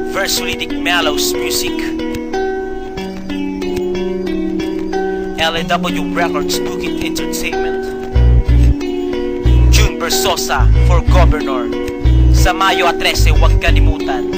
Versolitic Mellows Music, LAW Records, Bukit Entertainment. June Versosa for Governor. Sa Mayo 13, huwag kalimutan.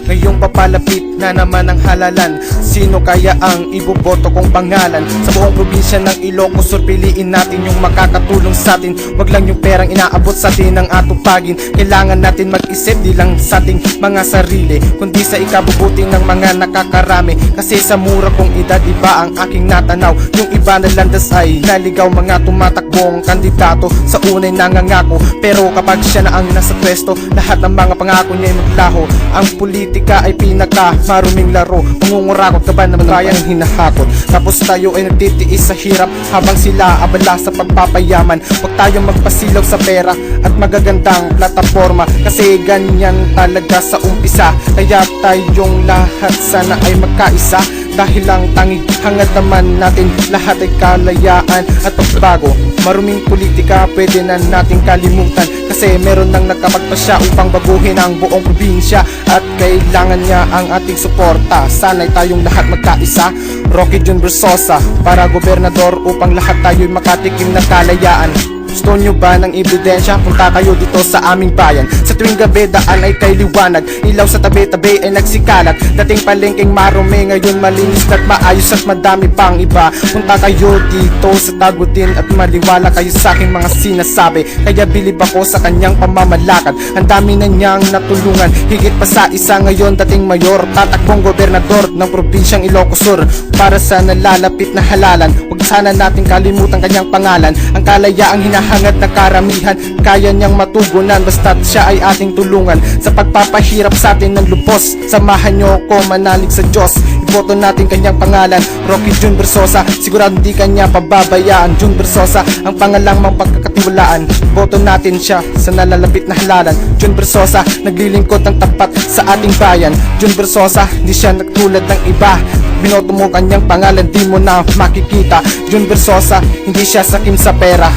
Ngayong papalapit na naman ang halalan, sino kaya ang iboboto kong pangalan? Sa buong probinsya ng Ilocos Sur, piliin natin yung makakatulong sa atin. Wag lang yung perang inaabot sa atin ang atupagin. Kailangan natin mag-isip di lang sa ating mga sarili, kundi sa ikabubuti ng mga nakakarami. Kasi sa mura kong edad, iba ang aking natanaw. Yung iba na landas ay naligaw, mga tumatakbong kandidato sa unay nangangako. Pero kapag siya na ang nasa pwesto, lahat ng mga pangako niya ay maglaho. Ang politika ay pinaka maruming laro, mangungurakot ka ba naman bayang hinahakot? Tapos tayo ay nagtitiis sa hirap habang sila abala sa pagpapayaman. Huwag tayong magpasilaw sa pera at magagandang plataforma, kasi ganyan talaga sa umpisa. Kaya tayong lahat sana ay magkaisa, dahil lang tanging hangad naman natin lahat ay kalayaan at pagbago. Maruming politika pwede na nating kalimutan, kasi meron nang nagkapagpasya upang baguhin ang buong probinsya, at kailangan niya ang ating suporta. Sana'y tayong lahat magkaisa. Rocky June Versosa para gobernador, upang lahat tayo'y makatikim ng kalayaan. Gusto nyo ba ng ebidensya? Punta kayo dito sa aming bayan. Sa tuwing gabi, daan ay kay liwanag, ilaw sa tabi-tabi ay nagsikalat. Dating palengking marumi, ngayon malinis at maayos at madami pang iba. Punta kayo dito sa Tagutin at maliwala kayo sa aking mga sinasabi. Kaya bilib ako sa kanyang pamamalakad. Ang dami na niyang natulungan, higit pa sa isa ngayon dating mayor. Tatakbong gobernador ng probinsyang Ilocos Sur para sa nalalapit na halalan. Huwag sana natin kalimutan kanyang pangalan. Ang kalayaang hinahangad ng karamihan, kaya niyang matugunan basta't siya ay ating tulungan sa pagpapahirap sa atin ng lupos. Samahan niyo ko manalig sa Diyos, iboto natin kanyang pangalan, Rocky June Versosa. Sigurado hindi kanya pababayaan. June Versosa ang pangalang pagkakatiwalaan. Boto natin siya sa nalalapit na halalan. June Versosa naglilingkod ng tapat sa ating bayan. June Versosa hindi siya nagtulad ng iba. Binoto mo kanyang pangalan, di mo na makikita. June Versosa hindi siya sakim sa pera,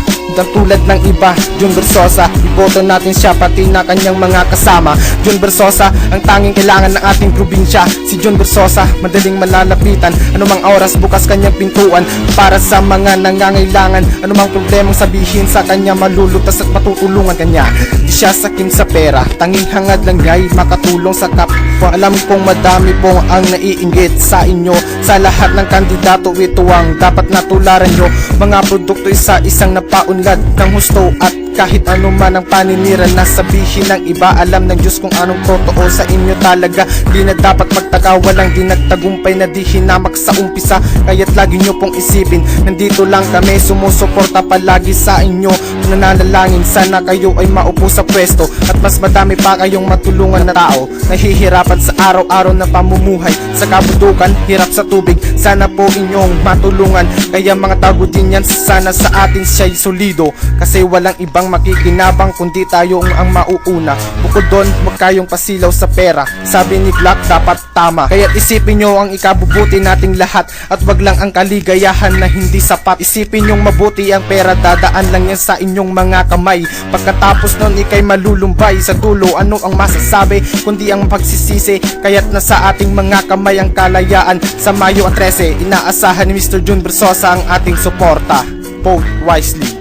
tulad ng iba. June Versosa, iboto natin siya pati na kanyang mga kasama. June Versosa ang tanging kailangan ng ating probinsya. Si June Versosa madaling malalapitan, anumang oras bukas kanyang pintuan para sa mga nangangailangan. Anumang problemang sabihin sa kanya, malulutas at matutulungan kanya. Di siya sakim sa pera, tanging hangad lang niya'y makatulong sa kapwa. Alam kong madami pong ang naiinggit sa inyo. Sa lahat ng kandidato, ito ang dapat natularan nyo. Mga produkto isa isang napaunlad ng husto, at kahit ano man ang paninira na sabihin ng iba, alam ng Diyos kung anong totoo sa inyo talaga. Di na dapat magtaka, walang di nagtagumpay na di hinamak sa umpisa. Kaya't lagi nyo pong isipin, nandito lang kami, sumusuporta palagi sa inyo. Nananalangin sana kayo ay maupo sa pwesto, at mas madami pa kayong matulungan na tao nahihirapan sa araw-araw na pamumuhay, sa kabudukan, hirap sa tubig. Sana po inyong matulungan. Kaya mga tago din yan, sana sa atin siya'y solido, kasi walang ibang makikinabang kundi tayo ang mauuna. Bukod doon, huwag kayong pasilaw sa pera. Sabi ni Black, dapat tama. Kaya't isipin nyo ang ikabubuti nating lahat, at wag lang ang kaligayahan na hindi sapat. Isipin nyong mabuti, ang pera dadaan lang yan sa inyong mga kamay. Pagkatapos nun, ikay malulumbay sa dulo. Ano ang masasabi kundi ang pagsisisi? Kaya't nasa ating mga kamay ang kalayaan. Sa Mayo 13, inaasahan ni Mr. June Versosa ang ating suporta. Vote wisely.